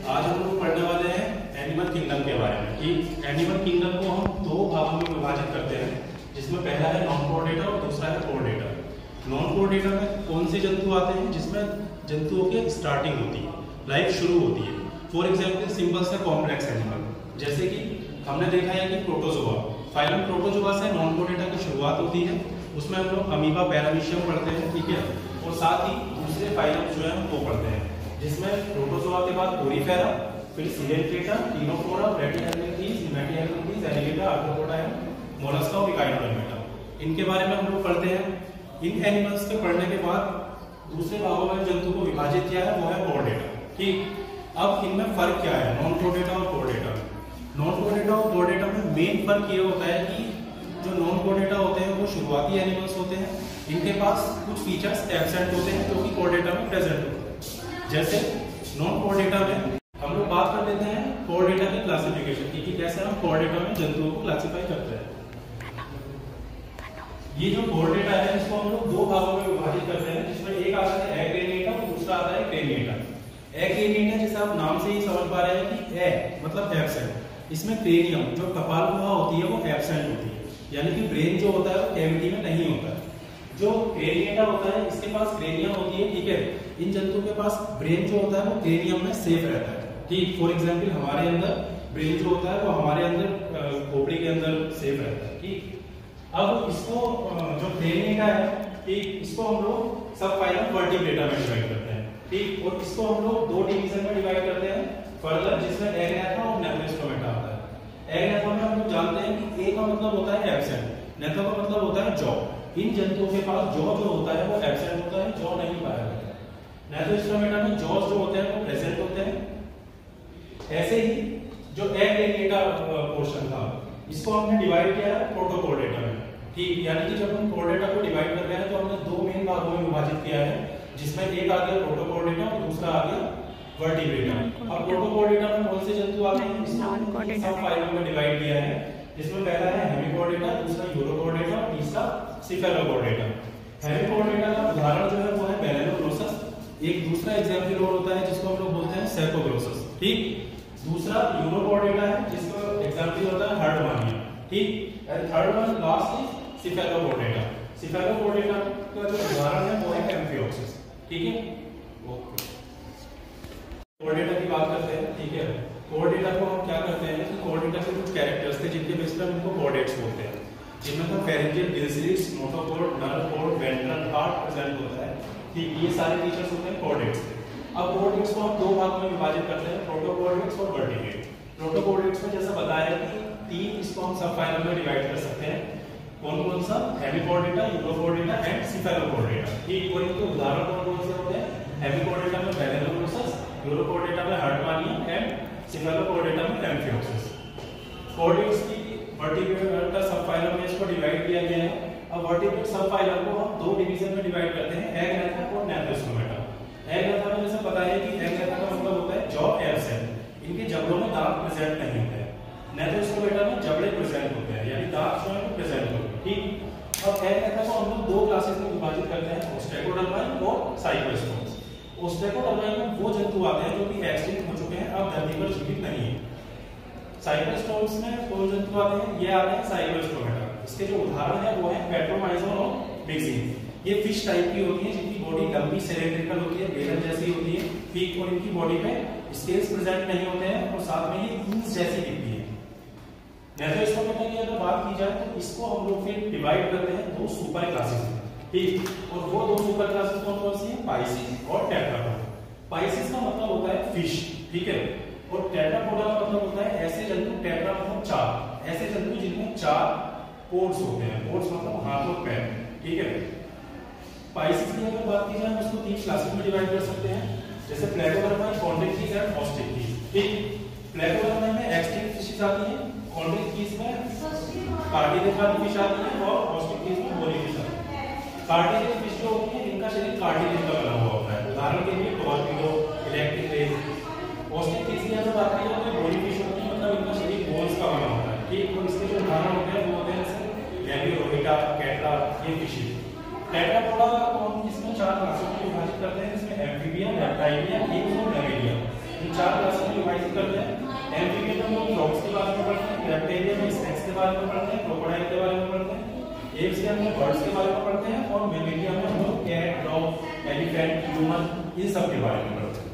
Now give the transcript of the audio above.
आज हम लोग पढ़ने वाले हैं एनिमल किंगडम के बारे में कि एनिमल किंगडम को हम दो भागों में विभाजित करते हैं, जिसमें पहला है नॉन प्रोडेटर और दूसरा है प्रोडेटर। नॉन प्रोडेटर में कौन से जंतु आते हैं जिसमें जंतुओं की स्टार्टिंग होती है, लाइफ शुरू होती है। फॉर एग्जाम्पल सिंपल से कॉम्प्लेक्स एनिमल, जैसे कि हमने देखा है कि प्रोटोजोआ, फाइलम प्रोटोजोआ से नॉन प्रोडेटर की शुरुआत होती है। उसमें हम लोग अमीबा पैरामीशियम पढ़ते हैं, ठीक है, और साथ ही दूसरे फाइलम जो है हम वो पढ़ते हैं, जिसमें प्रोटोजोआ के बाद पोरीफेरा, फिर coelenterata, ctenophora, platyhelminthes, nemathelminthes, alligator, arthropoda, mollusca और इकाइनोडर्मेटा। इनके बारे में हम लोग पढ़ते हैं। इन एनिमल्स के पढ़ने के बाद दूसरे भागों में जंतु को विभाजित किया है, वो है प्रोडेटर। ठीक, अब इनमें फर्क क्या है नॉन प्रोडेटर और प्रोडेटर? नॉन प्रोडेटर और प्रोडेटर में मेन फर्क ये होता है कि जो नॉन प्रोडेटर होते हैं वो शुरुआती एनिमल्स होते हैं, इनके पास कुछ फीचर्स एब्सेंट होते हैं जो कि प्रोडेटर में प्रेजेंट होते हैं। जैसे नॉन प्रोडेटर में हम लोग बात कर लेते हैं प्रोडेटर की क्लासिफिकेशन की, कि कैसे हम प्रोडेटर में जंतुओं को क्लासिफाई करते हैं। ये जो प्रोडेटर है इसको हम लोग दो भागों में विभाजित करते हैं, जिसमें एक आता है एक्रेनिएटा और दूसरा आता है क्रेनिएटा। एक्रेनिएटा जैसे आप नाम से ही समझ पा रहे हैं कि ए मतलब एब्सेंट, इसमें क्रेनियम जो कपाल गुहा होती है वो एब्सेंट होती है, यानी कि ब्रेन जो होता है वो कैविटी में नहीं होता है। जो क्रेनिएटा होता है इसके पास क्रेनियम होती है, ठीक है, इन जंतुओं के पास ब्रेन जो होता है वो क्रेनियम में सेफ रहता है। ठीक, फॉर एग्जांपल हमारे अंदर ब्रेन जो होता है वो हमारे अंदर खोपड़ी के अंदर सेफ रहता है। ठीक, अब इसको जो क्रेनिएटा है, ठीक, इसको हम लोग सब फाइलम वर्टिब्रेटा में डिवाइड करते हैं। ठीक, और इसको हम लोग दो डिवीजन में डिवाइड करते हैं फर्दर, जिसमें एग्नेथा और नेफ्रोस्टोमेटा आता है। एग्नेथा में हम लोग जानते हैं कि ए का मतलब होता है एब्सेंट, नेथा का मतलब होता है जॉ। इन जंतुओं के पास जॉ जो होता है वो एब्सेंट होता है, जॉ नहीं पाया जाता है। नेफ्रोस्टोमेटा में जॉ जो होते हैं वो प्रेजेंट होते हैं। ऐसे ही जो एक्रेनिएटा पोर्शन था इसको हमने डिवाइड किया है प्रोटोप्रोडेटा में। ठीक, यानी कि जब हम प्रोडेटा को डिवाइड कर रहे हैं तो हमने दो मेन भागों में विभाजित किया है, जिसमें एक आ गया प्रोटोप्रोडेटा और दूसरा आ गया वर्टिब्रेटा। अब प्रोटोप्रोडेटा में कौन से जंतु आते हैं, इसको सब फाइलों में डिवाइड किया है, जिसमें पहला है हेमिप्रोडेटा, दूसरा यूरोप्रोडेटा, तीसरा सिफेलोप्रोडेटा। हेमिप्रोडेटा का उदाहरण जो है वो है बेलेनोग्लोसस। एक दूसरा एग्जांपल और होता है जिसको हम लोग बोलते हैं सेपोग्लोसस। ठीक, दूसरा यूरोप्रोडेटा है जिसका एग्जांपल होता है हर्डमानिया। ठीक, and third one last is cephalochordata. Cephalochordata का जो उदाहरण है वो है एम्फिओक्सिस। ठीक है, ओके, प्रोडेटा की बात करते हैं। ठीक है, प्रोडेटा को हम क्या करते हैं कि प्रोडेटा के कुछ कैरेक्टर्स थे जिनके बेस पर उनको प्रोडेट्स बोलते हैं, जिनमें तो pharyngeal, gill slits, notochord, nerve cord, ventral heart present होता है। ठीक, ये सारे फीचर्स होते हैं प्रोडेट्स के। अब प्रोडेट्स को हम दो भागों में विभाजित करते हैं, प्रोटोप्रोडेट्स और वर्टिब्रेट। प्रोटोप्रोडेट्स में जैसा बताया कि तीन इसको हम सब फाइलम में डिवाइड कर सकते हैं। कौन कौन सा? हेमिप्रोडेटा, यूरोप्रोडेटा एंड सिफेलोप्रोडेटा। ठीक, और इनके उदाहरण कौन कौन से होते हैं? हेमिप्रोडेटा में बेलेनोग्लोसस, यूरोप्रोडेटा में हर्डमानिया एंड सिफेलोप्रोडेटा में एम्फिओक्सिस। प्रोडेट्स की वर्टिब्रेट सब फाइलम में इसको डिवाइड किया गया है। अब वर्टिब्रेट सब फाइलम को हम दो डिवीजन में डिवाइड करते हैं, एग्नेथा और नेफ्रोस्टोमेटा। एग्नेथा में जैसे पता है कि एग्नेथा का मतलब होता है जॉ एब्सेंट, इनके जबड़ों में दांत प्रेजेंट नहीं होते हैं। नेफ्रोस्टोमेटा में जबड़े प्रेजेंट होते हैं, यानी दांत जो है वो प्रेजेंट होते हैं। ठीक, अब एग्नेथा को हम लोग दो क्लासेस में विभाजित करते हैं, ओस्टेकोडर्माइन और साइक्लोस्टोम्स। ओस्टेकोडर्माइन में वो जंतु आते हैं जो कि एक्सटिंक्ट हो चुके हैं, अब धरती पर जीवित नहीं है। साइक्लोस्टोम्स में कौन जंतु आते हैं? ये आते हैं साइक्लोस्टोमेटा। इसके जो उदाहरण है वो है पेट्रोमाइजोन और मिक्सिन। ये फिश टाइप की होती है जिनकी बॉडी लंबी सिलेंड्रिकल होती है, बेलन जैसी होती है। ठीक, और इनकी बॉडी पे स्केल्स प्रेजेंट नहीं होते हैं और साथ में ये ईंस जैसी दिखती है। नेफ्रोस्टोमेटा की अगर बात की जाए तो इसको हम लोग फिर डिवाइड करते हैं दो सुपर क्लासेस में। ठीक, और वो दो सुपर क्लासेस कौन कौन सी हैं? पाइसिस और टेट्रापोडा। पाइसिस का मतलब होता है फिश, ठीक है, और टेट्रापोडा का मतलब होता है ऐसे जंतु, टेट्रा मतलब चार, ऐसे जंतु जिनमें चार पोर्स होते हैं। पोर्स मतलब हाथ और पैर। ठीक है, पाइसिस की अगर बात की जाए उसको तीन क्लासेस में डिवाइड कर सकते हैं, जैसे प्लेटोडर्माइन, कॉन्ड्रिक्टिस एंड ऑस्ट्रिक्टिस। ठीक, प्लेटोडर्माइन में एक्सटिंक्ट फिशेस आती हैं, कॉन्ड्रिक्टिस में कार्टिलेज वाली फिश आती है और ऑस्ट्रिक्टिस में बोनी फिश आती है। कार्टिलेज फिश जो होती है इनका शरीर कार्टिलेज का बना हुआ होता है, उदाहरण के लिए टॉर्पिडो, इलेक्ट्रिक रेज। ऑस्ट्रिक्टिस की अगर बात की जाए तो बोनी फिश होती है, मतलब इनका शरीर बोन्स का बना होता है। ठीक, और इसके जो उदाहरण होते हैं वो होते हैं जैसे लेबियोरोहिटा, कैटरा, ये फिशेस। टेट्रापोडा को हम इसमें चार क्लासों में विभाजित करते हैं, इसमें एम्फीबियन, रेप्टाइलियन, एप्स और मैमेलियन। इन 4 क्लासों में विभाजित करते हैं। एम्फीबियन में हम लोग फ्रॉग्स के बारे में पढ़ते हैं, रेप्टिलियन में स्नेक्स के बारे में पढ़ते हैं, क्रोकोडाइल के बारे में पढ़ते हैं, एप्स के अंदर बर्ड्स के बारे में पढ़ते हैं और मेमेलिया में हम लोग कैट, डॉग, एलिफेंट, ह्यूमन इन सब के बारे में पढ़ते हैं।